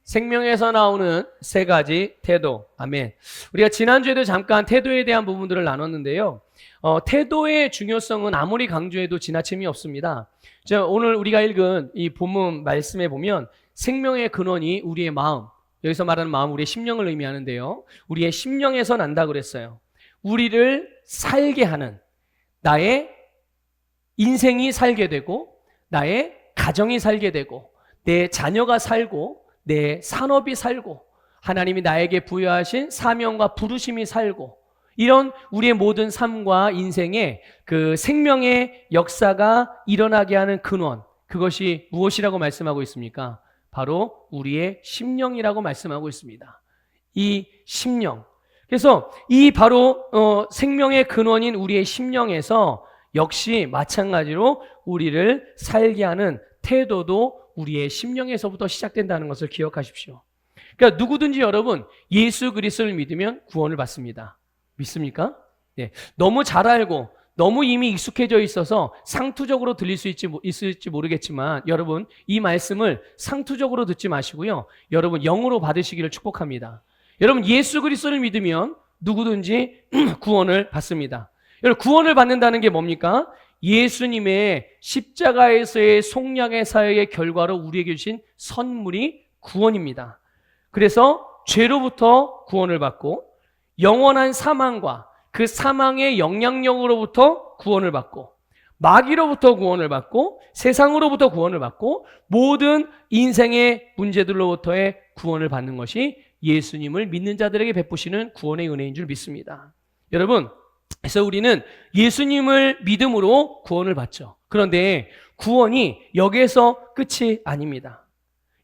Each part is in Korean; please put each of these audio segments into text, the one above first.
생명에서 나오는 세 가지 태도. 아멘. 우리가 지난주에도 잠깐 태도에 대한 부분들을 나눴는데요. 태도의 중요성은 아무리 강조해도 지나침이 없습니다. 오늘 우리가 읽은 이 본문 말씀에 보면 생명의 근원이 우리의 마음, 여기서 말하는 마음, 우리의 심령을 의미하는데요. 우리의 심령에서 난다 그랬어요. 우리를 살게 하는, 나의 인생이 살게 되고, 나의 가정이 살게 되고, 내 자녀가 살고, 내 산업이 살고, 하나님이 나에게 부여하신 사명과 부르심이 살고, 이런 우리의 모든 삶과 인생에 그 생명의 역사가 일어나게 하는 근원, 그것이 무엇이라고 말씀하고 있습니까? 바로 우리의 심령이라고 말씀하고 있습니다. 이 심령. 그래서 이 바로 생명의 근원인 우리의 심령에서 역시 마찬가지로 우리를 살게 하는 태도도 우리의 심령에서부터 시작된다는 것을 기억하십시오. 그러니까 누구든지 여러분 예수 그리스도를 믿으면 구원을 받습니다. 믿습니까? 네. 너무 잘 알고 너무 이미 익숙해져 있어서 상투적으로 들릴 수 있을지 모르겠지만 여러분 이 말씀을 상투적으로 듣지 마시고요. 여러분 영으로 받으시기를 축복합니다. 여러분 예수 그리스도를 믿으면 누구든지 구원을 받습니다. 여러분 구원을 받는다는 게 뭡니까? 예수님의 십자가에서의 속량의 사역의 결과로 우리에게 주신 선물이 구원입니다. 그래서 죄로부터 구원을 받고 영원한 사망과 그 사망의 영향력으로부터 구원을 받고 마귀로부터 구원을 받고 세상으로부터 구원을 받고 모든 인생의 문제들로부터의 구원을 받는 것이 예수님을 믿는 자들에게 베푸시는 구원의 은혜인 줄 믿습니다. 여러분, 그래서 우리는 예수님을 믿음으로 구원을 받죠. 그런데 구원이 여기에서 끝이 아닙니다.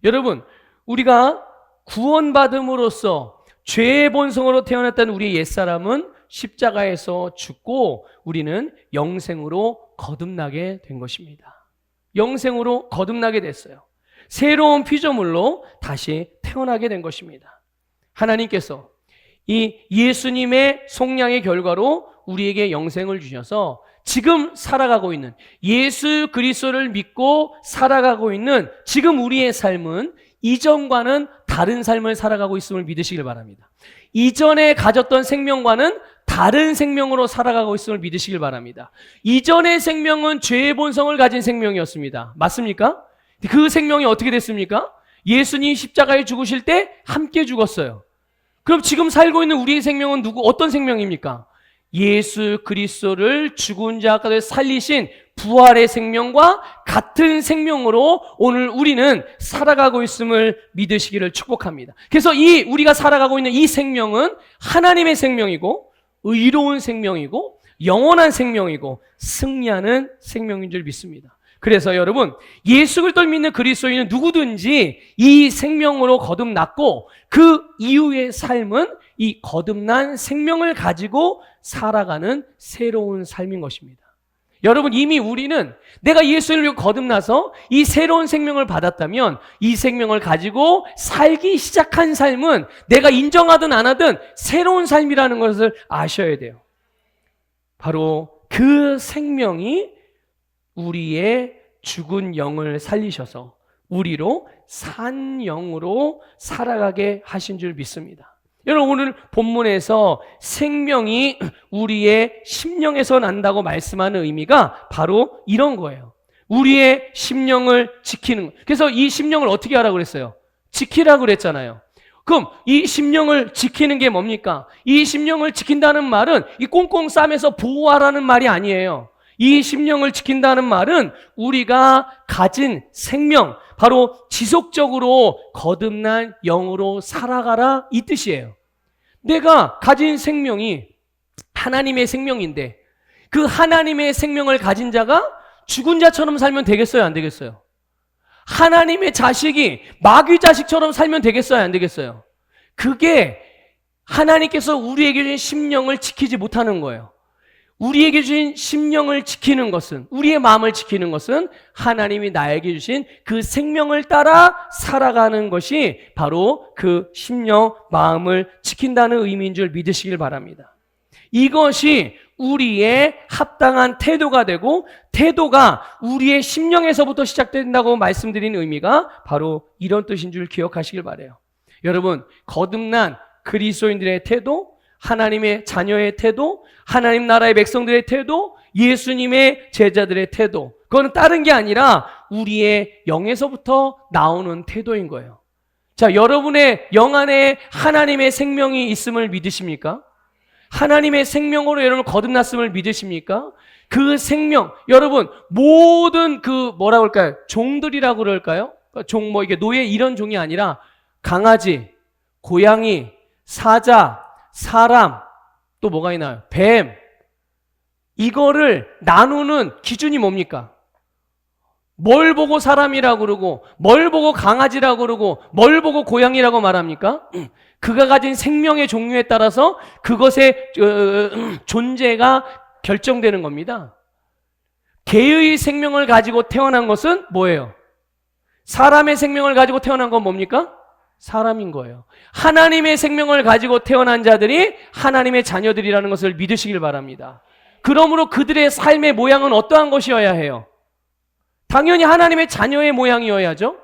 여러분, 우리가 구원받음으로써 죄의 본성으로 태어났다는 우리의 옛사람은 십자가에서 죽고 우리는 영생으로 거듭나게 된 것입니다. 영생으로 거듭나게 됐어요. 새로운 피조물로 다시 태어나게 된 것입니다. 하나님께서 이 예수님의 속량의 결과로 우리에게 영생을 주셔서 지금 살아가고 있는 예수 그리스도를 믿고 살아가고 있는 지금 우리의 삶은 이전과는 다른 삶을 살아가고 있음을 믿으시길 바랍니다. 이전에 가졌던 생명과는 다른 생명으로 살아가고 있음을 믿으시길 바랍니다. 이전의 생명은 죄의 본성을 가진 생명이었습니다. 맞습니까? 그 생명이 어떻게 됐습니까? 예수님 십자가에 죽으실 때 함께 죽었어요. 그럼 지금 살고 있는 우리의 생명은 어떤 생명입니까? 예수 그리스도를 죽은 자 가운데 살리신 부활의 생명과 같은 생명으로 오늘 우리는 살아가고 있음을 믿으시기를 축복합니다. 그래서 우리가 살아가고 있는 이 생명은 하나님의 생명이고 의로운 생명이고 영원한 생명이고 승리하는 생명인 줄 믿습니다. 그래서 여러분 예수 그리스도를 믿는 그리스도인은 누구든지 이 생명으로 거듭났고 그 이후의 삶은 이 거듭난 생명을 가지고 살아가는 새로운 삶인 것입니다. 여러분 이미 우리는 내가 예수를 믿고 거듭나서 이 새로운 생명을 받았다면 이 생명을 가지고 살기 시작한 삶은 내가 인정하든 안 하든 새로운 삶이라는 것을 아셔야 돼요. 바로 그 생명이 우리의 죽은 영을 살리셔서 우리로 산 영으로 살아가게 하신 줄 믿습니다. 여러분 오늘 본문에서 생명이 우리의 심령에서 난다고 말씀하는 의미가 바로 이런 거예요. 우리의 심령을 지키는 거. 그래서 이 심령을 어떻게 하라고 그랬어요? 지키라고 그랬잖아요. 그럼 이 심령을 지키는 게 뭡니까? 이 심령을 지킨다는 말은 이 꽁꽁 싸매서 보호하라는 말이 아니에요. 이 심령을 지킨다는 말은 우리가 가진 생명, 바로 지속적으로 거듭난 영으로 살아가라 이 뜻이에요. 내가 가진 생명이 하나님의 생명인데 그 하나님의 생명을 가진 자가 죽은 자처럼 살면 되겠어요? 안 되겠어요? 하나님의 자식이 마귀 자식처럼 살면 되겠어요? 안 되겠어요? 그게 하나님께서 우리에게 주신 심령을 지키지 못하는 거예요. 우리에게 주신 심령을 지키는 것은, 우리의 마음을 지키는 것은 하나님이 나에게 주신 그 생명을 따라 살아가는 것이 바로 그 심령, 마음을 지킨다는 의미인 줄 믿으시길 바랍니다. 이것이 우리의 합당한 태도가 되고 태도가 우리의 심령에서부터 시작된다고 말씀드린 의미가 바로 이런 뜻인 줄 기억하시길 바라요. 여러분, 거듭난 그리스도인들의 태도, 하나님의 자녀의 태도, 하나님 나라의 백성들의 태도, 예수님의 제자들의 태도, 그건 다른 게 아니라 우리의 영에서부터 나오는 태도인 거예요. 자, 여러분의 영 안에 하나님의 생명이 있음을 믿으십니까? 하나님의 생명으로 여러분 거듭났음을 믿으십니까? 그 생명, 여러분 모든 그 뭐라고 할까요? 종들이라고 그럴까요? 이게 노예 이런 종이 아니라 강아지, 고양이, 사자, 사람, 또 뭐가 있나요? 뱀. 이거를 나누는 기준이 뭡니까? 뭘 보고 사람이라고 그러고, 뭘 보고 강아지라고 그러고, 뭘 보고 고양이라고 말합니까? 그가 가진 생명의 종류에 따라서 그것의 존재가 결정되는 겁니다. 개의 생명을 가지고 태어난 것은 뭐예요? 사람의 생명을 가지고 태어난 건 뭡니까? 사람인 거예요. 하나님의 생명을 가지고 태어난 자들이 하나님의 자녀들이라는 것을 믿으시길 바랍니다. 그러므로 그들의 삶의 모양은 어떠한 것이어야 해요? 당연히 하나님의 자녀의 모양이어야죠.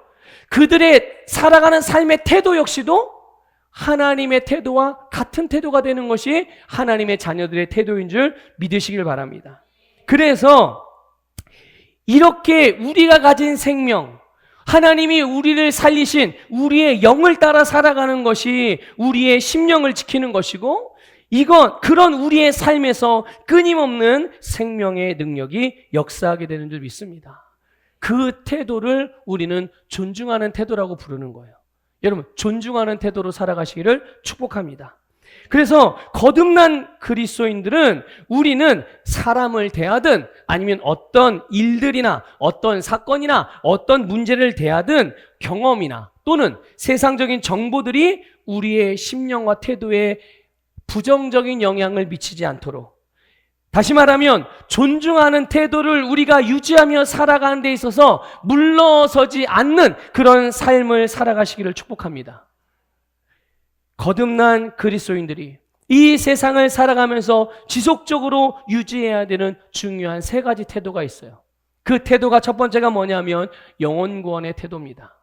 그들의 살아가는 삶의 태도 역시도 하나님의 태도와 같은 태도가 되는 것이 하나님의 자녀들의 태도인 줄 믿으시길 바랍니다. 그래서 이렇게 우리가 가진 생명, 하나님이 우리를 살리신 우리의 영을 따라 살아가는 것이 우리의 심령을 지키는 것이고, 그런 우리의 삶에서 끊임없는 생명의 능력이 역사하게 되는 줄 믿습니다. 그 태도를 우리는 존중하는 태도라고 부르는 거예요. 여러분, 존중하는 태도로 살아가시기를 축복합니다. 그래서 거듭난 그리스도인들은 우리는 사람을 대하든 아니면 어떤 일들이나 어떤 사건이나 어떤 문제를 대하든 경험이나 또는 세상적인 정보들이 우리의 심령과 태도에 부정적인 영향을 미치지 않도록, 다시 말하면 존중하는 태도를 우리가 유지하며 살아가는 데 있어서 물러서지 않는 그런 삶을 살아가시기를 축복합니다. 거듭난 그리스도인들이 이 세상을 살아가면서 지속적으로 유지해야 되는 중요한 세 가지 태도가 있어요. 그 태도가 첫 번째가 뭐냐면 영혼 구원의 태도입니다.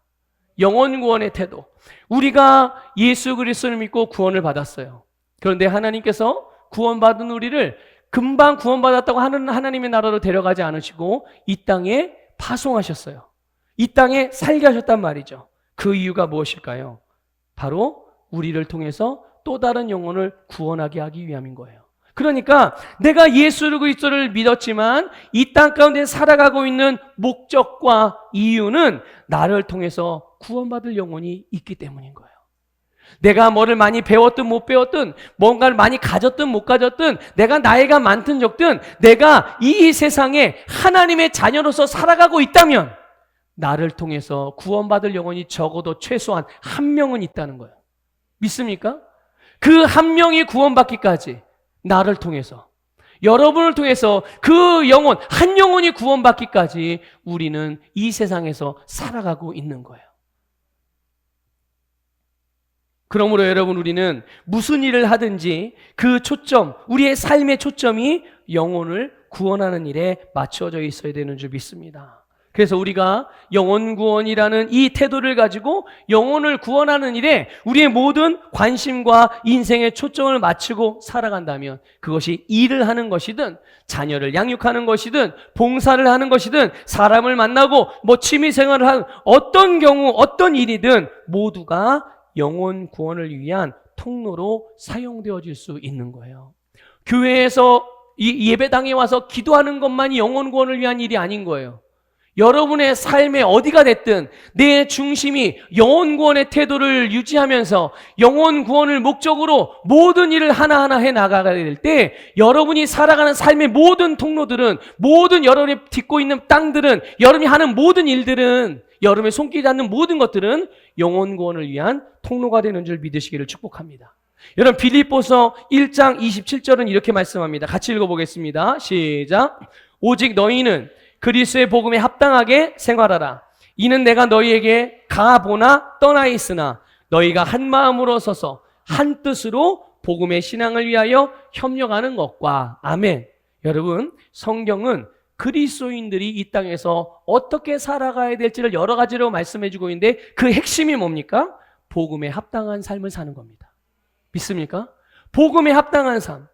영혼 구원의 태도. 우리가 예수 그리스도를 믿고 구원을 받았어요. 그런데 하나님께서 구원받은 우리를 금방 구원받았다고 하는 하나님의 나라로 데려가지 않으시고 이 땅에 파송하셨어요. 이 땅에 살게 하셨단 말이죠. 그 이유가 무엇일까요? 바로 우리를 통해서 또 다른 영혼을 구원하게 하기 위함인 거예요. 그러니까 내가 예수 그리스도를 믿었지만 이 땅 가운데 살아가고 있는 목적과 이유는 나를 통해서 구원받을 영혼이 있기 때문인 거예요. 내가 뭐를 많이 배웠든 못 배웠든, 뭔가를 많이 가졌든 못 가졌든, 내가 나이가 많든 적든, 내가 이 세상에 하나님의 자녀로서 살아가고 있다면 나를 통해서 구원받을 영혼이 적어도 최소한 한 명은 있다는 거예요. 믿습니까? 그 한 명이 구원받기까지 나를 통해서, 여러분을 통해서 그 영혼, 한 영혼이 구원받기까지 우리는 이 세상에서 살아가고 있는 거예요. 그러므로 여러분, 우리는 무슨 일을 하든지 그 초점, 우리의 삶의 초점이 영혼을 구원하는 일에 맞춰져 있어야 되는 줄 믿습니다. 그래서 우리가 영혼 구원이라는 이 태도를 가지고 영혼을 구원하는 일에 우리의 모든 관심과 인생의 초점을 맞추고 살아간다면, 그것이 일을 하는 것이든 자녀를 양육하는 것이든 봉사를 하는 것이든 사람을 만나고 취미 생활을 하는 어떤 경우 어떤 일이든 모두가 영혼 구원을 위한 통로로 사용되어질 수 있는 거예요. 교회에서 이 예배당에 와서 기도하는 것만이 영혼 구원을 위한 일이 아닌 거예요. 여러분의 삶에 어디가 됐든 내 중심이 영혼 구원의 태도를 유지하면서 영혼 구원을 목적으로 모든 일을 하나하나 해나가야 될 때, 여러분이 살아가는 삶의 모든 통로들은, 모든 여러분이 딛고 있는 땅들은, 여러분이 하는 모든 일들은, 여러분의 손길이 닿는 모든 것들은 영혼 구원을 위한 통로가 되는 줄 믿으시기를 축복합니다. 여러분, 빌립보서 1장 27절은 이렇게 말씀합니다. 같이 읽어보겠습니다. 시작. 오직 너희는 그리스도의 복음에 합당하게 생활하라. 이는 내가 너희에게 가보나 떠나 있으나 너희가 한 마음으로 서서 한 뜻으로 복음의 신앙을 위하여 협력하는 것과 아멘. 여러분, 성경은 그리스도인들이 이 땅에서 어떻게 살아가야 될지를 여러 가지로 말씀해 주고 있는데 그 핵심이 뭡니까? 복음에 합당한 삶을 사는 겁니다. 믿습니까? 복음에 합당한 삶.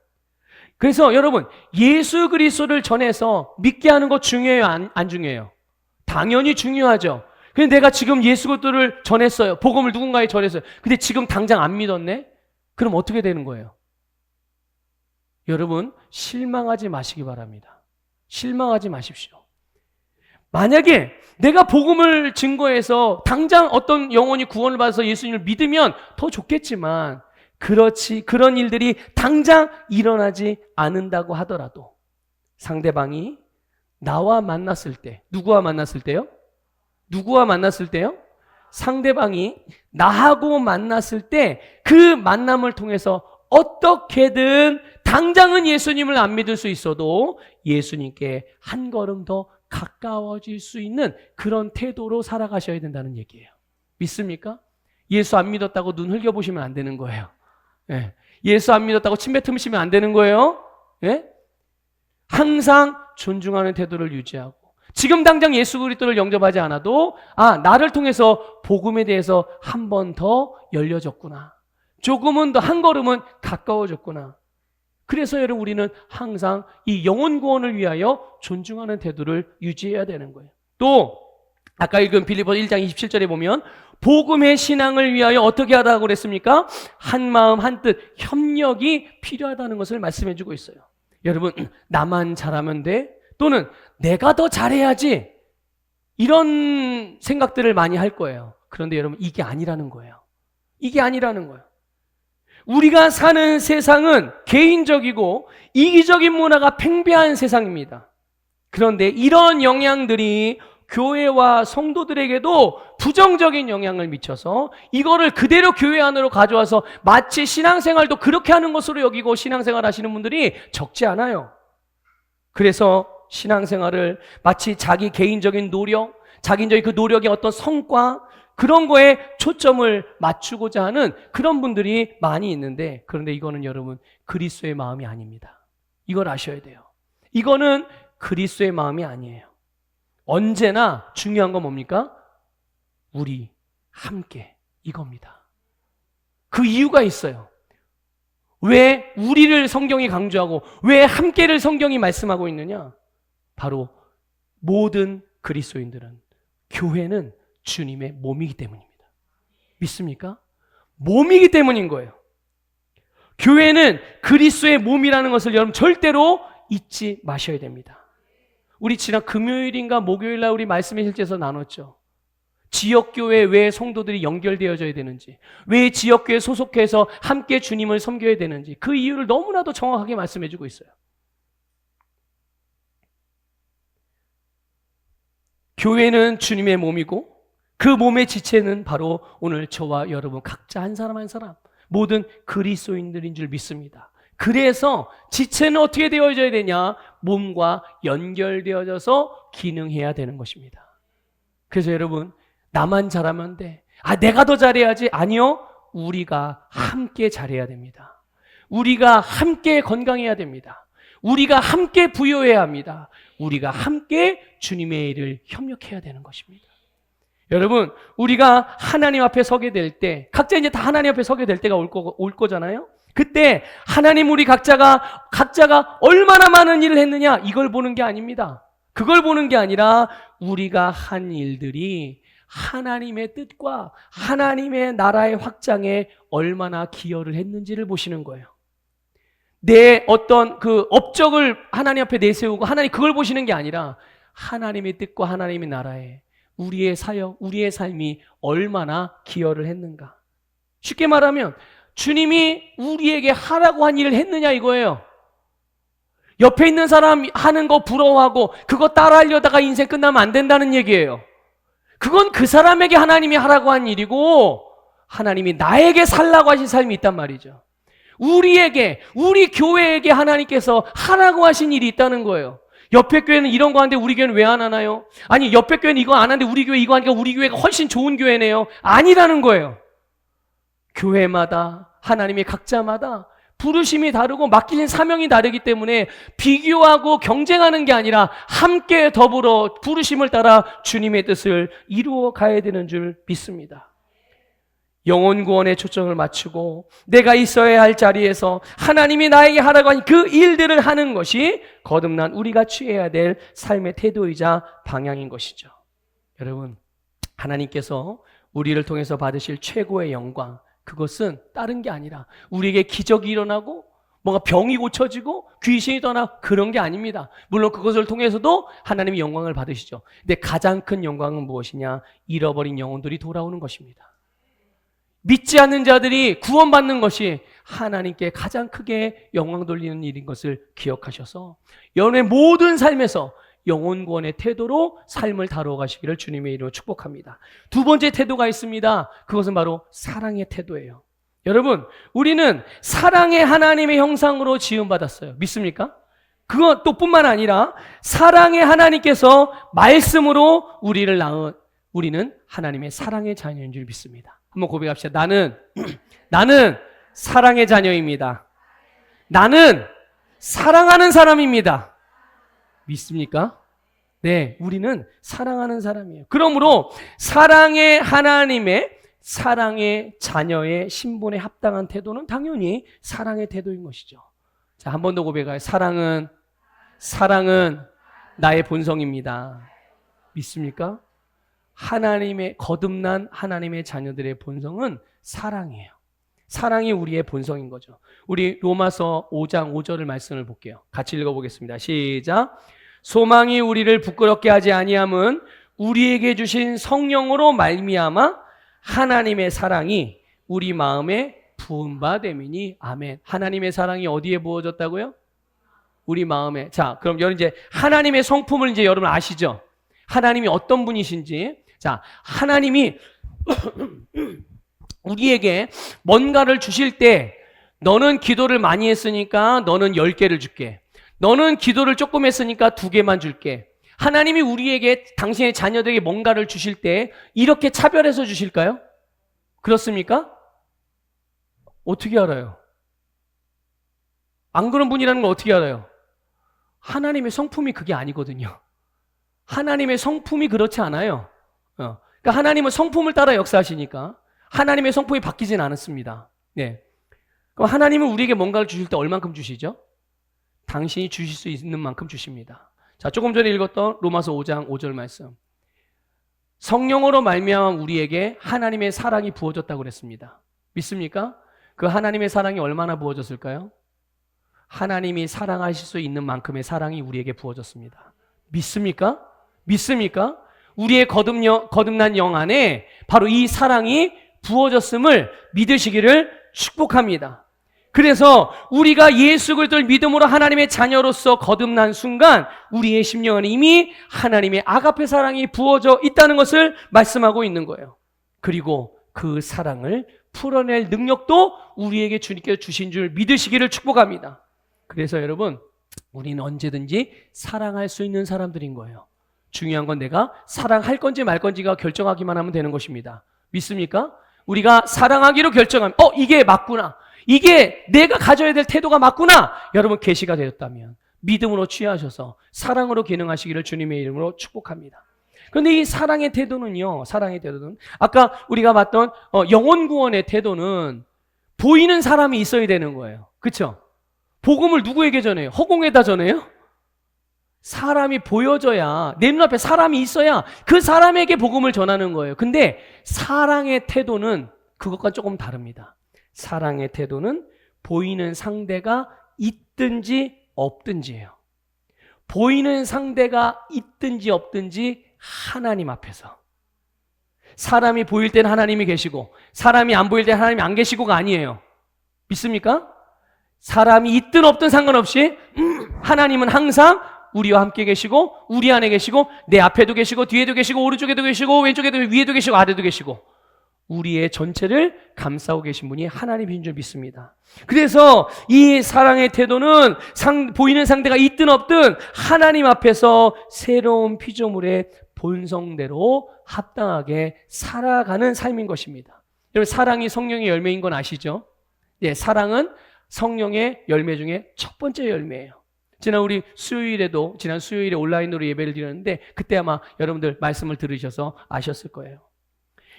그래서 여러분, 예수 그리스도를 전해서 믿게 하는 거 중요해요? 안 중요해요? 당연히 중요하죠. 근데 내가 지금 예수 그리스도를 전했어요. 복음을 누군가에 전했어요. 근데 지금 당장 안 믿었네? 그럼 어떻게 되는 거예요? 여러분, 실망하지 마시기 바랍니다. 실망하지 마십시오. 만약에 내가 복음을 증거해서 당장 어떤 영혼이 구원을 받아서 예수님을 믿으면 더 좋겠지만 그런 일들이 당장 일어나지 않는다고 하더라도 상대방이 나와 만났을 때, 누구와 만났을 때요? 누구와 만났을 때요? 상대방이 나하고 만났을 때 그 만남을 통해서 어떻게든 당장은 예수님을 안 믿을 수 있어도 예수님께 한 걸음 더 가까워질 수 있는 그런 태도로 살아가셔야 된다는 얘기예요. 믿습니까? 예수 안 믿었다고 눈 흘겨보시면 안 되는 거예요. 예. 예수 안 믿었다고 침 뱉으시면 안 되는 거예요. 예? 항상 존중하는 태도를 유지하고 지금 당장 예수 그리스도를 영접하지 않아도 나를 통해서 복음에 대해서 한 번 더 열려졌구나. 조금은 더 한 걸음은 가까워졌구나. 그래서 여러분 우리는 항상 이 영혼 구원을 위하여 존중하는 태도를 유지해야 되는 거예요. 또 아까 읽은 빌립보서 1장 27절에 보면 복음의 신앙을 위하여 어떻게 하라고 그랬습니까? 한 마음 한 뜻 협력이 필요하다는 것을 말씀해 주고 있어요. 여러분 나만 잘하면 돼? 또는 내가 더 잘해야지 이런 생각들을 많이 할 거예요. 그런데 여러분 이게 아니라는 거예요. 이게 아니라는 거예요. 우리가 사는 세상은 개인적이고 이기적인 문화가 팽배한 세상입니다. 그런데 이런 영향들이 교회와 성도들에게도 부정적인 영향을 미쳐서 이거를 그대로 교회 안으로 가져와서 마치 신앙생활도 그렇게 하는 것으로 여기고 신앙생활 하시는 분들이 적지 않아요. 그래서 신앙생활을 마치 자기 개인적인 노력, 자기적인 그 노력의 어떤 성과 그런 거에 초점을 맞추고자 하는 그런 분들이 많이 있는데 그런데 이거는 여러분 그리스도의 마음이 아닙니다. 이걸 아셔야 돼요. 이거는 그리스도의 마음이 아니에요. 언제나 중요한 건 뭡니까? 우리 함께 이겁니다. 그 이유가 있어요. 왜 우리를 성경이 강조하고 왜 함께를 성경이 말씀하고 있느냐? 바로 모든 그리스도인들은 교회는 주님의 몸이기 때문입니다. 믿습니까? 몸이기 때문인 거예요. 교회는 그리스도의 몸이라는 것을 여러분 절대로 잊지 마셔야 됩니다. 우리 지난 금요일인가 목요일날 우리 말씀의 실제에서 나눴죠. 지역교회 왜 성도들이 연결되어져야 되는지, 왜 지역교회 소속해서 함께 주님을 섬겨야 되는지 그 이유를 너무나도 정확하게 말씀해 주고 있어요. 교회는 주님의 몸이고 그 몸의 지체는 바로 오늘 저와 여러분 각자 한 사람 한 사람 모든 그리스도인들인 줄 믿습니다. 그래서 지체는 어떻게 되어져야 되냐? 몸과 연결되어져서 기능해야 되는 것입니다. 그래서 여러분 나만 잘하면 돼. 내가 더 잘해야지. 아니요. 우리가 함께 잘해야 됩니다. 우리가 함께 건강해야 됩니다. 우리가 함께 부여해야 합니다. 우리가 함께 주님의 일을 협력해야 되는 것입니다. 여러분, 우리가 하나님 앞에 서게 될 때, 각자 이제 다 하나님 앞에 서게 될 때가 올 거잖아요? 그때 하나님 우리 각자가 얼마나 많은 일을 했느냐, 이걸 보는 게 아닙니다. 그걸 보는 게 아니라 우리가 한 일들이 하나님의 뜻과 하나님의 나라의 확장에 얼마나 기여를 했는지를 보시는 거예요. 내 어떤 그 업적을 하나님 앞에 내세우고 하나님 그걸 보시는 게 아니라 하나님의 뜻과 하나님의 나라에 우리의 사역, 우리의 삶이 얼마나 기여를 했는가. 쉽게 말하면 주님이 우리에게 하라고 한 일을 했느냐 이거예요. 옆에 있는 사람 하는 거 부러워하고 그거 따라하려다가 인생 끝나면 안 된다는 얘기예요. 그건 그 사람에게 하나님이 하라고 한 일이고 하나님이 나에게 살라고 하신 삶이 있단 말이죠. 우리에게, 우리 교회에게 하나님께서 하라고 하신 일이 있다는 거예요. 옆에 교회는 이런 거 하는데 우리 교회는 왜 안 하나요? 아니 옆에 교회는 이거 안 하는데 우리 교회 이거 하니까 우리 교회가 훨씬 좋은 교회네요. 아니라는 거예요. 교회마다 하나님의 각자마다 부르심이 다르고 맡기신 사명이 다르기 때문에 비교하고 경쟁하는 게 아니라 함께 더불어 부르심을 따라 주님의 뜻을 이루어 가야 되는 줄 믿습니다. 영혼 구원에 초점을 맞추고 내가 있어야 할 자리에서 하나님이 나에게 하라고 한 그 일들을 하는 것이 거듭난 우리가 취해야 될 삶의 태도이자 방향인 것이죠. 여러분, 하나님께서 우리를 통해서 받으실 최고의 영광, 그것은 다른 게 아니라 우리에게 기적이 일어나고 뭔가 병이 고쳐지고 귀신이 떠나 그런 게 아닙니다. 물론 그것을 통해서도 하나님이 영광을 받으시죠. 근데 가장 큰 영광은 무엇이냐? 잃어버린 영혼들이 돌아오는 것입니다. 믿지 않는 자들이 구원받는 것이 하나님께 가장 크게 영광 돌리는 일인 것을 기억하셔서 여러분의 모든 삶에서 영혼 구원의 태도로 삶을 다루어 가시기를 주님의 이름으로 축복합니다. 두 번째 태도가 있습니다. 그것은 바로 사랑의 태도예요. 여러분, 우리는 사랑의 하나님의 형상으로 지음받았어요. 믿습니까? 그것 또 뿐만 아니라 사랑의 하나님께서 말씀으로 우리를 낳은 우리는 하나님의 사랑의 자녀인 줄 믿습니다. 한번 고백합시다. 나는 사랑의 자녀입니다. 나는 사랑하는 사람입니다. 믿습니까? 네, 우리는 사랑하는 사람이에요. 그러므로 사랑의 하나님의 사랑의 자녀의 신분에 합당한 태도는 당연히 사랑의 태도인 것이죠. 자, 한 번 더 고백해요. 사랑은 나의 본성입니다. 믿습니까? 하나님의 거듭난 하나님의 자녀들의 본성은 사랑이에요. 사랑이 우리의 본성인 거죠. 우리 로마서 5장 5절을 말씀을 볼게요. 같이 읽어보겠습니다. 시작. 소망이 우리를 부끄럽게 하지 아니함은 우리에게 주신 성령으로 말미암아 하나님의 사랑이 우리 마음에 부은 바 됨이니 아멘. 하나님의 사랑이 어디에 부어졌다고요? 우리 마음에. 자, 그럼 여러분 이제 하나님의 성품을 이제 여러분 아시죠? 하나님이 어떤 분이신지. 자, 하나님이 우리에게 뭔가를 주실 때 너는 기도를 많이 했으니까 너는 10개를 줄게. 너는 기도를 조금 했으니까 2개만 줄게. 하나님이 우리에게 당신의 자녀들에게 뭔가를 주실 때 이렇게 차별해서 주실까요? 그렇습니까? 어떻게 알아요? 안 그런 분이라는 걸 어떻게 알아요? 하나님의 성품이 그게 아니거든요. 하나님의 성품이 그렇지 않아요. 그러니까 하나님은 성품을 따라 역사하시니까 하나님의 성품이 바뀌진 않았습니다. 네. 그럼 하나님은 우리에게 뭔가를 주실 때 얼만큼 주시죠? 당신이 주실 수 있는 만큼 주십니다. 자, 조금 전에 읽었던 로마서 5장 5절 말씀. 성령으로 말미암아 우리에게 하나님의 사랑이 부어졌다고 그랬습니다. 믿습니까? 그 하나님의 사랑이 얼마나 부어졌을까요? 하나님이 사랑하실 수 있는 만큼의 사랑이 우리에게 부어졌습니다. 믿습니까? 믿습니까? 우리의 거듭난 영 안에 바로 이 사랑이 부어졌음을 믿으시기를 축복합니다. 그래서 우리가 예수 그리스도를 믿음으로 하나님의 자녀로서 거듭난 순간 우리의 심령 안에 이미 하나님의 아가페 사랑이 부어져 있다는 것을 말씀하고 있는 거예요. 그리고 그 사랑을 풀어낼 능력도 우리에게 주님께서 주신 줄 믿으시기를 축복합니다. 그래서 여러분, 우리는 언제든지 사랑할 수 있는 사람들인 거예요. 중요한 건 내가 사랑할 건지 말 건지가 결정하기만 하면 되는 것입니다. 믿습니까? 우리가 사랑하기로 결정하면 이게 맞구나. 이게 내가 가져야 될 태도가 맞구나. 여러분 계시가 되었다면 믿음으로 취하셔서 사랑으로 기능하시기를 주님의 이름으로 축복합니다. 그런데 이 사랑의 태도는요. 사랑의 태도는 아까 우리가 봤던 영혼 구원의 태도는 보이는 사람이 있어야 되는 거예요. 그렇죠? 복음을 누구에게 전해요? 허공에다 전해요? 사람이 보여져야, 내 눈앞에 사람이 있어야 그 사람에게 복음을 전하는 거예요. 근데 사랑의 태도는 그것과 조금 다릅니다. 사랑의 태도는 보이는 상대가 있든지 없든지예요. 보이는 상대가 있든지 없든지 하나님 앞에서. 사람이 보일 때는 하나님이 계시고 사람이 안 보일 때는 하나님이 안 계시고가 아니에요. 믿습니까? 사람이 있든 없든 상관없이 하나님은 항상 우리와 함께 계시고 우리 안에 계시고 내 앞에도 계시고 뒤에도 계시고 오른쪽에도 계시고 왼쪽에도 위에도 계시고 아래도 계시고 우리의 전체를 감싸고 계신 분이 하나님인 줄 믿습니다. 그래서 이 사랑의 태도는 보이는 상대가 있든 없든 하나님 앞에서 새로운 피조물의 본성대로 합당하게 살아가는 삶인 것입니다. 여러분, 사랑이 성령의 열매인 건 아시죠? 예, 사랑은 성령의 열매 중에 첫 번째 열매예요. 지난 수요일에 온라인으로 예배를 드렸는데 그때 아마 여러분들 말씀을 들으셔서 아셨을 거예요.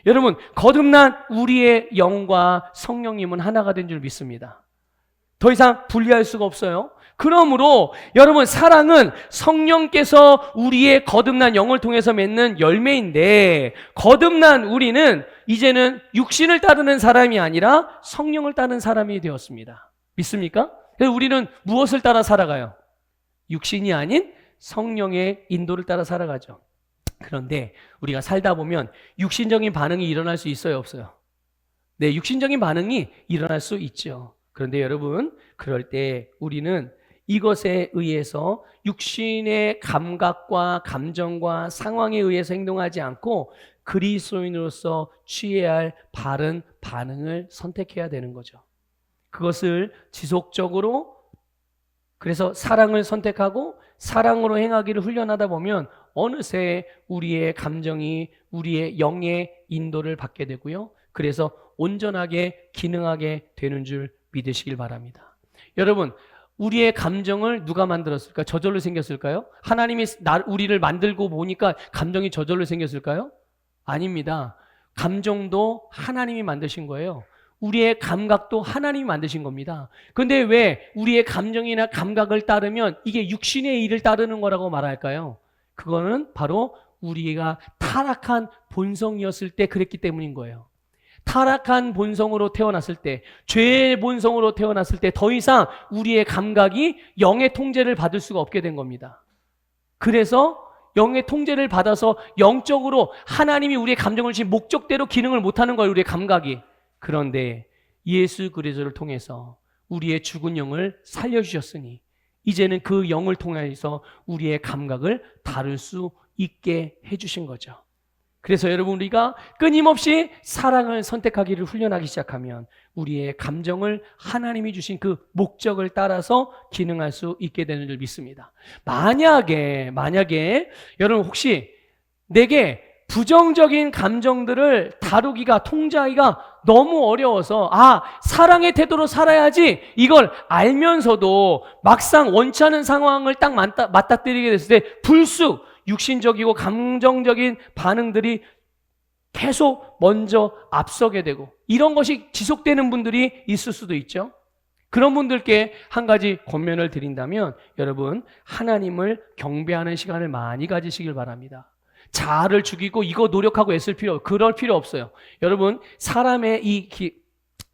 여러분, 거듭난 우리의 영과 성령님은 하나가 된 줄 믿습니다. 더 이상 분리할 수가 없어요. 그러므로 여러분, 사랑은 성령께서 우리의 거듭난 영을 통해서 맺는 열매인데, 거듭난 우리는 이제는 육신을 따르는 사람이 아니라 성령을 따르는 사람이 되었습니다. 믿습니까? 그래서 우리는 무엇을 따라 살아가요? 육신이 아닌 성령의 인도를 따라 살아가죠. 그런데 우리가 살다 보면 육신적인 반응이 일어날 수 있어요, 없어요? 네, 육신적인 반응이 일어날 수 있죠. 그런데 여러분, 그럴 때 우리는 이것에 의해서 육신의 감각과 감정과 상황에 의해서 행동하지 않고 그리스도인으로서 취해야 할 바른 반응을 선택해야 되는 거죠. 그것을 지속적으로, 그래서 사랑을 선택하고 사랑으로 행하기를 훈련하다 보면 어느새 우리의 감정이 우리의 영의 인도를 받게 되고요. 그래서 온전하게 기능하게 되는 줄 믿으시길 바랍니다. 여러분, 우리의 감정을 누가 만들었을까요? 저절로 생겼을까요? 하나님이 우리를 만들고 보니까 감정이 저절로 생겼을까요? 아닙니다. 감정도 하나님이 만드신 거예요. 우리의 감각도 하나님이 만드신 겁니다. 그런데 왜 우리의 감정이나 감각을 따르면 이게 육신의 일을 따르는 거라고 말할까요? 그거는 바로 우리가 타락한 본성이었을 때 그랬기 때문인 거예요. 타락한 본성으로 태어났을 때, 죄의 본성으로 태어났을 때 더 이상 우리의 감각이 영의 통제를 받을 수가 없게 된 겁니다. 그래서 영의 통제를 받아서 영적으로 하나님이 우리의 감정을 주신 목적대로 기능을 못하는 거예요, 우리의 감각이. 그런데 예수 그리스도를 통해서 우리의 죽은 영을 살려주셨으니 이제는 그 영을 통해서 우리의 감각을 다룰 수 있게 해주신 거죠. 그래서 여러분, 우리가 끊임없이 사랑을 선택하기를 훈련하기 시작하면 우리의 감정을 하나님이 주신 그 목적을 따라서 기능할 수 있게 되는 줄 믿습니다. 만약에 여러분 혹시 내게 부정적인 감정들을 다루기가, 통제하기가 너무 어려워서 사랑의 태도로 살아야지 이걸 알면서도 막상 원치 않은 상황을 딱 맞닥뜨리게 됐을 때 불쑥 육신적이고 감정적인 반응들이 계속 먼저 앞서게 되고 이런 것이 지속되는 분들이 있을 수도 있죠. 그런 분들께 한 가지 권면을 드린다면 여러분, 하나님을 경배하는 시간을 많이 가지시길 바랍니다. 자아를 죽이고 이거 노력하고 애쓸 그럴 필요 없어요. 여러분, 사람의 이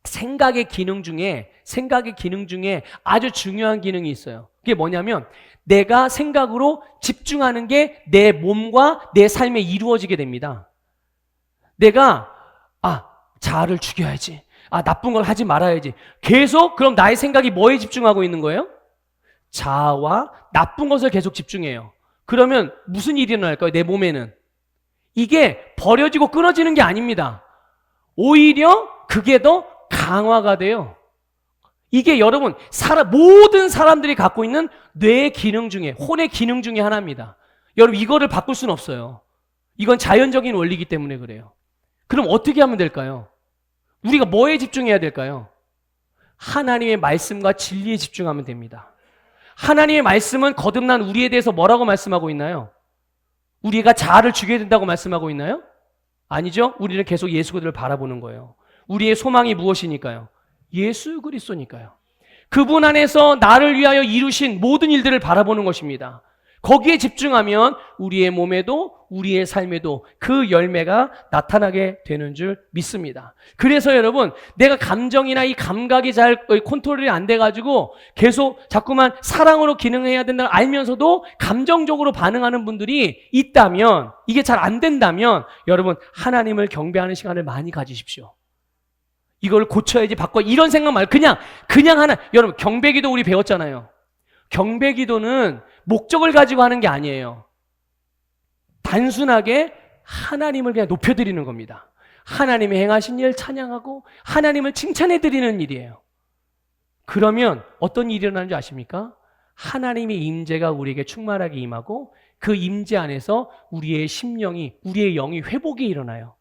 생각의 기능 중에 아주 중요한 기능이 있어요. 그게 뭐냐면 내가 생각으로 집중하는 게 내 몸과 내 삶에 이루어지게 됩니다. 내가 자아를 죽여야지, 나쁜 걸 하지 말아야지, 계속 그럼 나의 생각이 뭐에 집중하고 있는 거예요? 자아와 나쁜 것을 계속 집중해요. 그러면 무슨 일이 일어날까요? 내 몸에는 이게 버려지고 끊어지는 게 아닙니다. 오히려 그게 더 강화가 돼요. 이게 여러분, 모든 사람들이 갖고 있는 뇌의 기능 중에, 혼의 기능 중에 하나입니다. 여러분, 이거를 바꿀 수는 없어요. 이건 자연적인 원리이기 때문에 그래요. 그럼 어떻게 하면 될까요? 우리가 뭐에 집중해야 될까요? 하나님의 말씀과 진리에 집중하면 됩니다. 하나님의 말씀은 거듭난 우리에 대해서 뭐라고 말씀하고 있나요? 우리가 자아를 죽여야 된다고 말씀하고 있나요? 아니죠. 우리는 계속 예수 그리스도를 바라보는 거예요. 우리의 소망이 무엇이니까요? 예수 그리스도니까요. 그분 안에서 나를 위하여 이루신 모든 일들을 바라보는 것입니다. 거기에 집중하면 우리의 몸에도 우리의 삶에도 그 열매가 나타나게 되는 줄 믿습니다. 그래서 여러분, 내가 감정이나 이 감각이 잘 컨트롤이 안 돼가지고 계속 자꾸만 사랑으로 기능해야 된다는 알면서도 감정적으로 반응하는 분들이 있다면, 이게 잘 안 된다면 여러분, 하나님을 경배하는 시간을 많이 가지십시오. 이걸 고쳐야지 바꿔, 이런 생각 말고 그냥 여러분, 경배기도 우리 배웠잖아요. 경배기도는 목적을 가지고 하는 게 아니에요. 단순하게 하나님을 그냥 높여드리는 겁니다. 하나님의 행하신 일 찬양하고 하나님을 칭찬해드리는 일이에요. 그러면 어떤 일이 일어나는 줄 아십니까? 하나님의 임재가 우리에게 충만하게 임하고 그 임재 안에서 우리의 심령이, 우리의 영이 회복이 일어나요.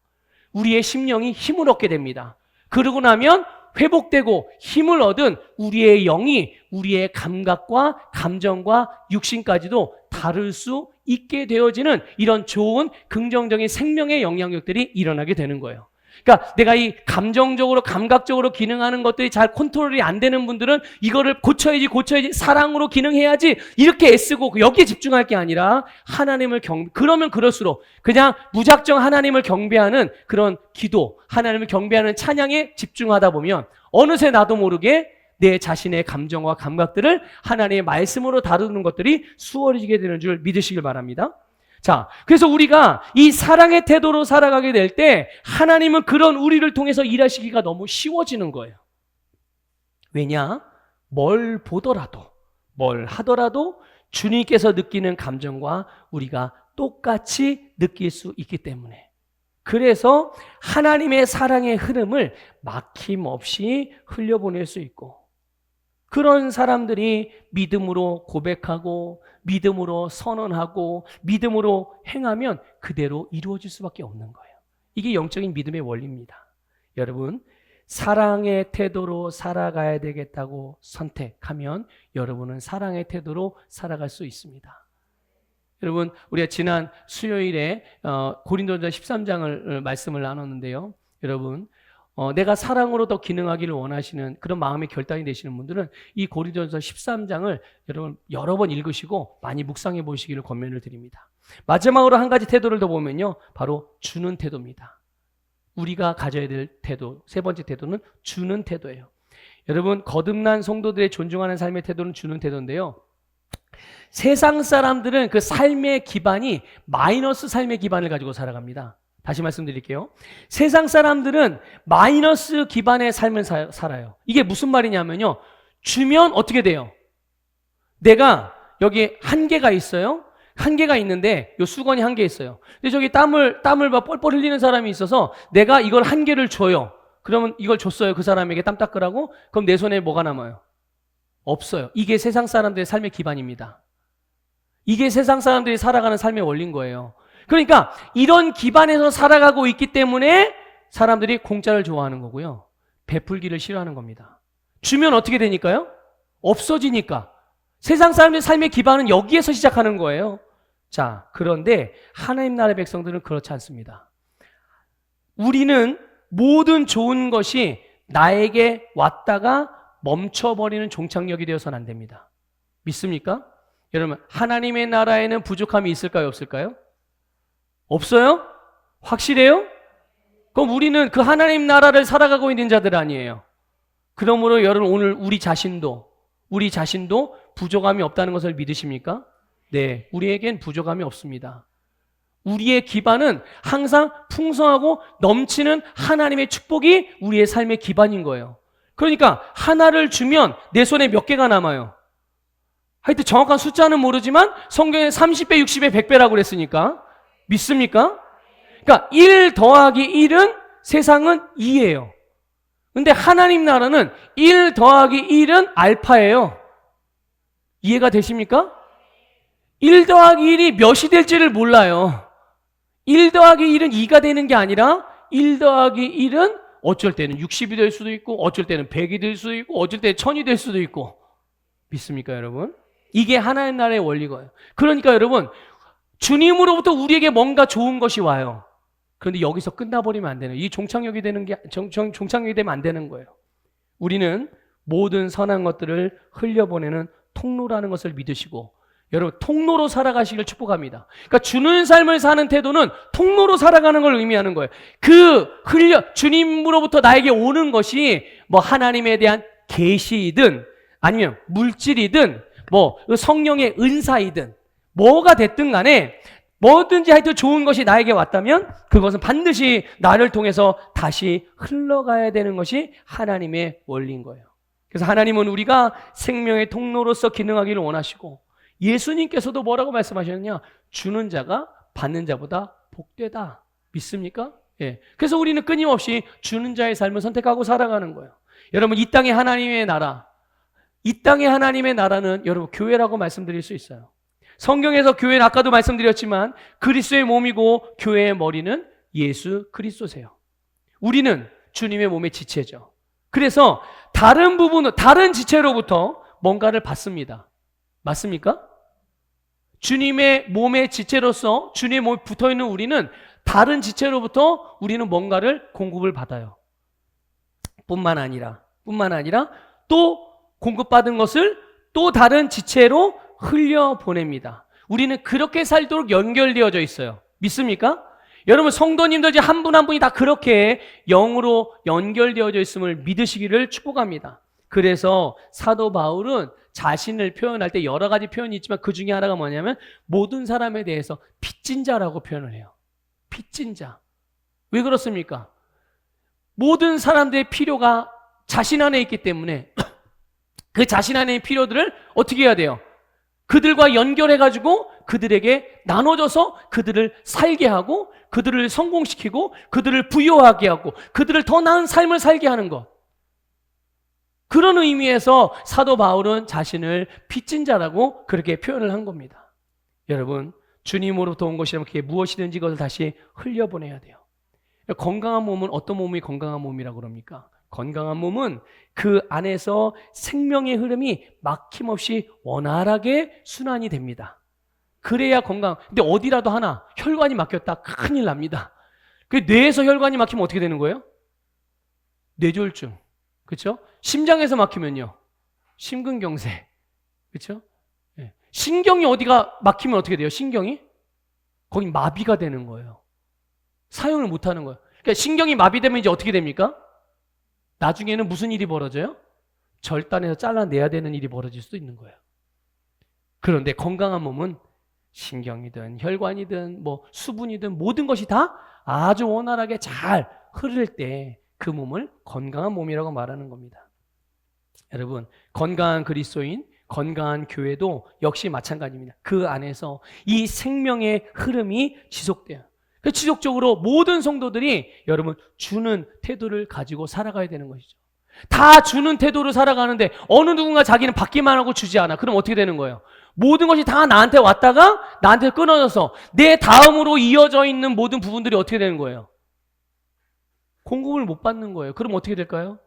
우리의 심령이 힘을 얻게 됩니다. 그러고 나면 회복되고 힘을 얻은 우리의 영이 우리의 감각과 감정과 육신까지도 다룰 수 있게 되어지는 이런 좋은 긍정적인 생명의 영향력들이 일어나게 되는 거예요. 그러니까 내가 이 감정적으로 감각적으로 기능하는 것들이 잘 컨트롤이 안 되는 분들은 이거를 고쳐야지 사랑으로 기능해야지 이렇게 애쓰고 여기에 집중할 게 아니라 하나님을 그러면 그럴수록 그냥 무작정 하나님을 경배하는 그런 기도, 하나님을 경배하는 찬양에 집중하다 보면 어느새 나도 모르게 내 자신의 감정과 감각들을 하나님의 말씀으로 다루는 것들이 수월해지게 되는 줄 믿으시길 바랍니다. 자, 그래서 우리가 이 사랑의 태도로 살아가게 될 때 하나님은 그런 우리를 통해서 일하시기가 너무 쉬워지는 거예요. 왜냐? 뭘 보더라도, 뭘 하더라도 주님께서 느끼는 감정과 우리가 똑같이 느낄 수 있기 때문에. 그래서 하나님의 사랑의 흐름을 막힘없이 흘려보낼 수 있고, 그런 사람들이 믿음으로 고백하고 믿음으로 선언하고 믿음으로 행하면 그대로 이루어질 수밖에 없는 거예요. 이게 영적인 믿음의 원리입니다. 여러분, 사랑의 태도로 살아가야 되겠다고 선택하면 여러분은 사랑의 태도로 살아갈 수 있습니다. 여러분, 우리가 지난 수요일에 고린도전서 13장을 말씀을 나눴는데요. 여러분, 내가 사랑으로 더 기능하기를 원하시는 그런 마음의 결단이 되시는 분들은 이 고린도전서 13장을 여러분 여러 번 읽으시고 많이 묵상해 보시기를 권면을 드립니다. 마지막으로 한 가지 태도를 더 보면요, 바로 주는 태도입니다. 우리가 가져야 될 태도, 세 번째 태도는 주는 태도예요. 여러분, 거듭난 성도들의 존중하는 삶의 태도는 주는 태도인데요, 세상 사람들은 그 삶의 기반이 마이너스 삶의 기반을 가지고 살아갑니다. 다시 말씀드릴게요. 세상 사람들은 마이너스 기반의 삶을 살아요. 이게 무슨 말이냐면요, 주면 어떻게 돼요? 내가 여기 한계가 있어요. 한계가 있는데 요 수건이 한 개 있어요. 근데 저기 땀을 막 뻘뻘 흘리는 사람이 있어서 내가 이걸 한 개를 줘요. 그러면 이걸 줬어요. 그 사람에게 땀 닦으라고. 그럼 내 손에 뭐가 남아요? 없어요. 이게 세상 사람들의 삶의 기반입니다. 이게 세상 사람들이 살아가는 삶의 원리인 거예요. 그러니까 이런 기반에서 살아가고 있기 때문에 사람들이 공짜를 좋아하는 거고요, 베풀기를 싫어하는 겁니다. 주면 어떻게 되니까요? 없어지니까. 세상 사람들의 삶의 기반은 여기에서 시작하는 거예요. 자, 그런데 하나님 나라의 백성들은 그렇지 않습니다. 우리는 모든 좋은 것이 나에게 왔다가 멈춰버리는 종착역이 되어서는 안 됩니다. 믿습니까? 여러분, 하나님의 나라에는 부족함이 있을까요, 없을까요? 없어요? 확실해요? 그럼 우리는 그 하나님 나라를 살아가고 있는 자들 아니에요. 그러므로 여러분, 오늘 우리 자신도 부족함이 없다는 것을 믿으십니까? 네, 우리에겐 부족함이 없습니다. 우리의 기반은 항상 풍성하고 넘치는 하나님의 축복이 우리의 삶의 기반인 거예요. 그러니까 하나를 주면 내 손에 몇 개가 남아요? 하여튼 정확한 숫자는 모르지만 성경에 30배, 60배, 100배라고 그랬으니까 믿습니까? 그러니까 1 더하기 1은 세상은 2예요. 근데 하나님 나라는 1 더하기 1은 알파예요. 이해가 되십니까? 1 더하기 1이 몇이 될지를 몰라요. 1 더하기 1은 2가 되는 게 아니라 1 더하기 1은 어쩔 때는 60이 될 수도 있고 어쩔 때는 100이 될 수도 있고 어쩔 때는 1000이 될 수도 있고. 믿습니까, 여러분? 이게 하나님 나라의 원리거예요. 그러니까 여러분, 주님으로부터 우리에게 뭔가 좋은 것이 와요. 그런데 여기서 끝나버리면 안 되는, 이 종착역이 되면 안 되는 거예요. 우리는 모든 선한 것들을 흘려보내는 통로라는 것을 믿으시고, 여러분, 통로로 살아가시길 축복합니다. 그러니까 주는 삶을 사는 태도는 통로로 살아가는 걸 의미하는 거예요. 주님으로부터 나에게 오는 것이 뭐 하나님에 대한 계시이든 아니면 물질이든 뭐 성령의 은사이든 뭐가 됐든 간에 뭐든지 하여튼 좋은 것이 나에게 왔다면 그것은 반드시 나를 통해서 다시 흘러가야 되는 것이 하나님의 원리인 거예요. 그래서 하나님은 우리가 생명의 통로로서 기능하기를 원하시고, 예수님께서도 뭐라고 말씀하셨느냐? 주는 자가 받는 자보다 복되다. 믿습니까? 예. 그래서 우리는 끊임없이 주는 자의 삶을 선택하고 살아가는 거예요. 여러분, 이 땅의 하나님의 나라, 이 땅의 하나님의 나라는 여러분 교회라고 말씀드릴 수 있어요. 성경에서 교회는 아까도 말씀드렸지만 그리스도의 몸이고 교회의 머리는 예수 그리스도세요. 우리는 주님의 몸의 지체죠. 그래서 다른 부분은, 다른 지체로부터 뭔가를 받습니다. 맞습니까? 주님의 몸의 지체로서 주님의 몸에 붙어있는 우리는 다른 지체로부터 우리는 뭔가를 공급을 받아요. 뿐만 아니라 또 공급받은 것을 또 다른 지체로 흘려보냅니다. 우리는 그렇게 살도록 연결되어져 있어요. 믿습니까? 여러분, 성도님들 중에 한 분 한 분이 다 그렇게 영으로 연결되어져 있음을 믿으시기를 축복합니다. 그래서 사도 바울은 자신을 표현할 때 여러 가지 표현이 있지만 그 중에 하나가 뭐냐면 모든 사람에 대해서 빚진 자라고 표현을 해요. 빚진 자. 왜 그렇습니까? 모든 사람들의 필요가 자신 안에 있기 때문에 그 자신 안의 필요들을 어떻게 해야 돼요? 그들과 연결해가지고 그들에게 나눠줘서 그들을 살게 하고 그들을 성공시키고 그들을 부유하게 하고 그들을 더 나은 삶을 살게 하는 것. 그런 의미에서 사도 바울은 자신을 빚진 자라고 그렇게 표현을 한 겁니다. 여러분, 주님으로부터 온 것이라면 그게 무엇이든지 그것을 다시 흘려보내야 돼요. 건강한 몸은 어떤 몸이 건강한 몸이라고 그럽니까? 건강한 몸은 그 안에서 생명의 흐름이 막힘없이 원활하게 순환이 됩니다. 그래야 건강. 근데 어디라도 하나 혈관이 막혔다 큰일 납니다. 그 뇌에서 혈관이 막히면 어떻게 되는 거예요? 뇌졸중. 그렇죠? 심장에서 막히면요, 심근경색. 그렇죠? 네. 신경이 어디가 막히면 어떻게 돼요? 신경이 거기 마비가 되는 거예요. 사용을 못 하는 거예요. 그러니까 신경이 마비되면 이제 어떻게 됩니까? 나중에는 무슨 일이 벌어져요? 절단해서 잘라내야 되는 일이 벌어질 수도 있는 거예요. 그런데 건강한 몸은 신경이든 혈관이든 뭐 수분이든 모든 것이 다 아주 원활하게 잘 흐를 때 그 몸을 건강한 몸이라고 말하는 겁니다. 여러분, 건강한 그리스도인, 건강한 교회도 역시 마찬가지입니다. 그 안에서 이 생명의 흐름이 지속돼요. 지속적으로 모든 성도들이 여러분 주는 태도를 가지고 살아가야 되는 것이죠. 다 주는 태도를 살아가는데 어느 누군가 자기는 받기만 하고 주지 않아. 그럼 어떻게 되는 거예요? 모든 것이 다 나한테 왔다가 나한테 끊어져서 내 다음으로 이어져 있는 모든 부분들이 어떻게 되는 거예요? 공급을 못 받는 거예요. 그럼 어떻게 될까요?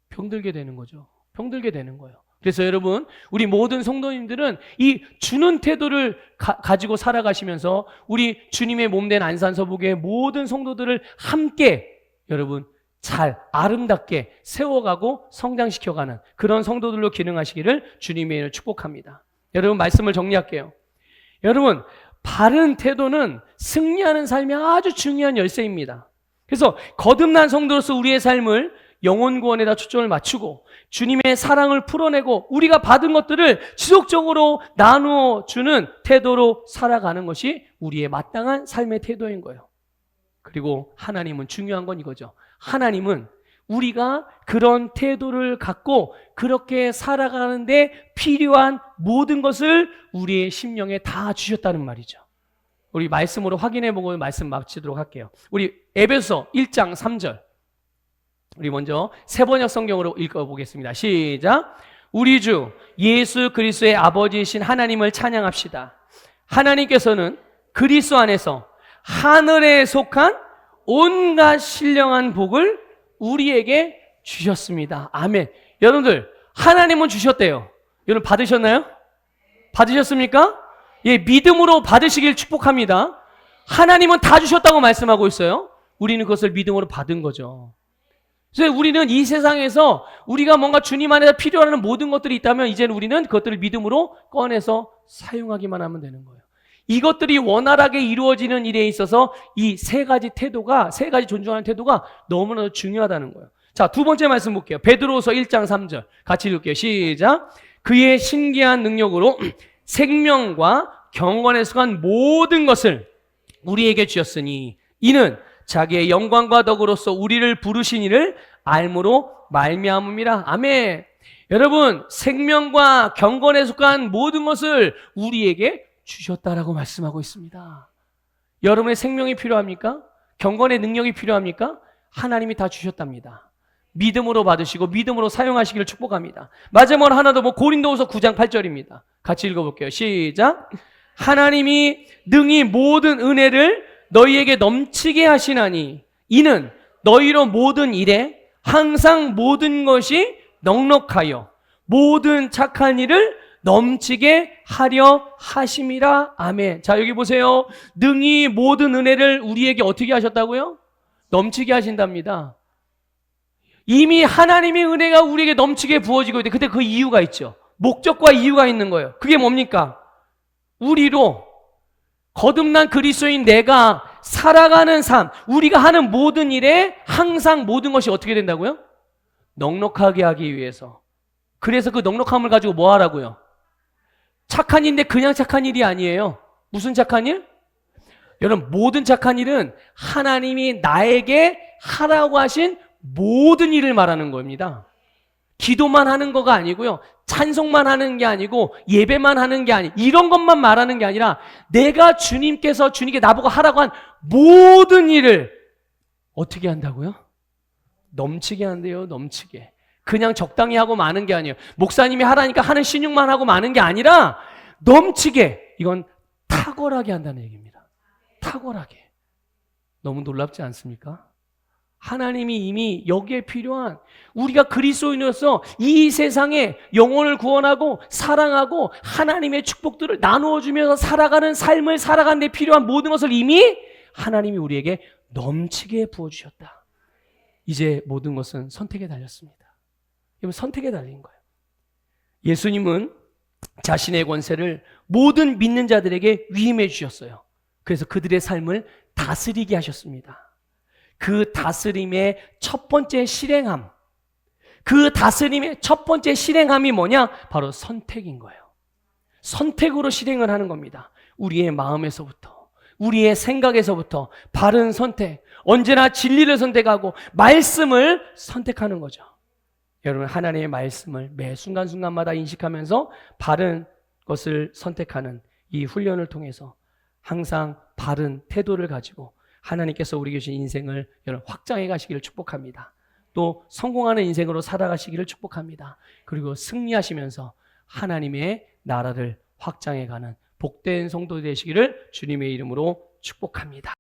병들게 되는 거죠. 병들게 되는 거예요. 그래서 여러분, 우리 모든 성도님들은 이 주는 태도를 가지고 살아가시면서 우리 주님의 몸된 안산서북의 모든 성도들을 함께 여러분 잘 아름답게 세워가고 성장시켜가는 그런 성도들로 기능하시기를 주님의 이름으로 축복합니다. 여러분, 말씀을 정리할게요. 여러분, 바른 태도는 승리하는 삶이 아주 중요한 열쇠입니다. 그래서 거듭난 성도로서 우리의 삶을 영혼 구원에다 초점을 맞추고 주님의 사랑을 풀어내고 우리가 받은 것들을 지속적으로 나누어 주는 태도로 살아가는 것이 우리의 마땅한 삶의 태도인 거예요. 그리고 하나님은 중요한 건 이거죠. 하나님은 우리가 그런 태도를 갖고 그렇게 살아가는데 필요한 모든 것을 우리의 심령에 다 주셨다는 말이죠. 우리 말씀으로 확인해보고 말씀 마치도록 할게요. 우리 에베소 1장 3절 우리 먼저 세번역 성경으로 읽어보겠습니다. 시작. 우리 주 예수 그리스도의 아버지이신 하나님을 찬양합시다. 하나님께서는 그리스도 안에서 하늘에 속한 온갖 신령한 복을 우리에게 주셨습니다. 아멘. 여러분들, 하나님은 주셨대요. 여러분 받으셨나요? 받으셨습니까? 예, 믿음으로 받으시길 축복합니다. 하나님은 다 주셨다고 말씀하고 있어요. 우리는 그것을 믿음으로 받은 거죠. 그래서 우리는 이 세상에서 우리가 뭔가 주님 안에서 필요한 모든 것들이 있다면 이제는 우리는 그것들을 믿음으로 꺼내서 사용하기만 하면 되는 거예요. 이것들이 원활하게 이루어지는 일에 있어서 이 세 가지 태도가, 세 가지 존중하는 태도가 너무나 중요하다는 거예요. 자, 두 번째 말씀 볼게요. 베드로서 1장 3절 같이 읽을게요. 시작. 그의 신기한 능력으로 생명과 경건에 속한 모든 것을 우리에게 주셨으니 이는 자기의 영광과 덕으로서 우리를 부르신 이를 알므로 말미암음이라. 아멘. 여러분, 생명과 경건에 속한 모든 것을 우리에게 주셨다라고 말씀하고 있습니다. 여러분의 생명이 필요합니까? 경건의 능력이 필요합니까? 하나님이 다 주셨답니다. 믿음으로 받으시고 믿음으로 사용하시기를 축복합니다. 마지막으로 하나 더 고린도후서 9장 8절입니다. 같이 읽어볼게요. 시작. 하나님이 능히 모든 은혜를 너희에게 넘치게 하시나니 이는 너희로 모든 일에 항상 모든 것이 넉넉하여 모든 착한 일을 넘치게 하려 하심이라. 아멘. 자, 여기 보세요. 능히 모든 은혜를 우리에게 어떻게 하셨다고요? 넘치게 하신답니다. 이미 하나님의 은혜가 우리에게 넘치게 부어지고 있는데, 근데 그 이유가 있죠. 목적과 이유가 있는 거예요. 그게 뭡니까? 우리로 거듭난 그리스도인 내가 살아가는 삶, 우리가 하는 모든 일에 항상 모든 것이 어떻게 된다고요? 넉넉하게 하기 위해서. 그래서 그 넉넉함을 가지고 뭐 하라고요? 착한 일인데 그냥 착한 일이 아니에요. 무슨 착한 일? 여러분, 모든 착한 일은 하나님이 나에게 하라고 하신 모든 일을 말하는 겁니다. 기도만 하는 거가 아니고요. 찬송만 하는 게 아니고 예배만 하는 게 이런 것만 말하는 게 아니라 내가 주님께 나보고 하라고 한 모든 일을 어떻게 한다고요? 넘치게 한대요. 넘치게. 그냥 적당히 하고 마는 게 아니에요. 목사님이 하라니까 하는 신용만 하고 마는 게 아니라 넘치게. 이건 탁월하게 한다는 얘기입니다. 탁월하게. 너무 놀랍지 않습니까? 하나님이 이미 여기에 필요한 우리가 그리스도인으로서 이 세상에 영혼을 구원하고 사랑하고 하나님의 축복들을 나누어 주면서 살아가는 삶을 살아가는 데 필요한 모든 것을 이미 하나님이 우리에게 넘치게 부어주셨다. 이제 모든 것은 선택에 달렸습니다. 여러분, 선택에 달린 거예요. 예수님은 자신의 권세를 모든 믿는 자들에게 위임해 주셨어요. 그래서 그들의 삶을 다스리게 하셨습니다. 그 다스림의 첫 번째 실행함, 그 다스림의 첫 번째 실행함이 뭐냐? 바로 선택인 거예요. 선택으로 실행을 하는 겁니다. 우리의 마음에서부터, 우리의 생각에서부터 바른 선택, 언제나 진리를 선택하고 말씀을 선택하는 거죠. 여러분, 하나님의 말씀을 매 순간순간마다 인식하면서 바른 것을 선택하는 이 훈련을 통해서 항상 바른 태도를 가지고 하나님께서 우리에게 주신 인생을 여러분 확장해 가시기를 축복합니다. 또 성공하는 인생으로 살아가시기를 축복합니다. 그리고 승리하시면서 하나님의 나라를 확장해 가는 복된 성도 되시기를 주님의 이름으로 축복합니다.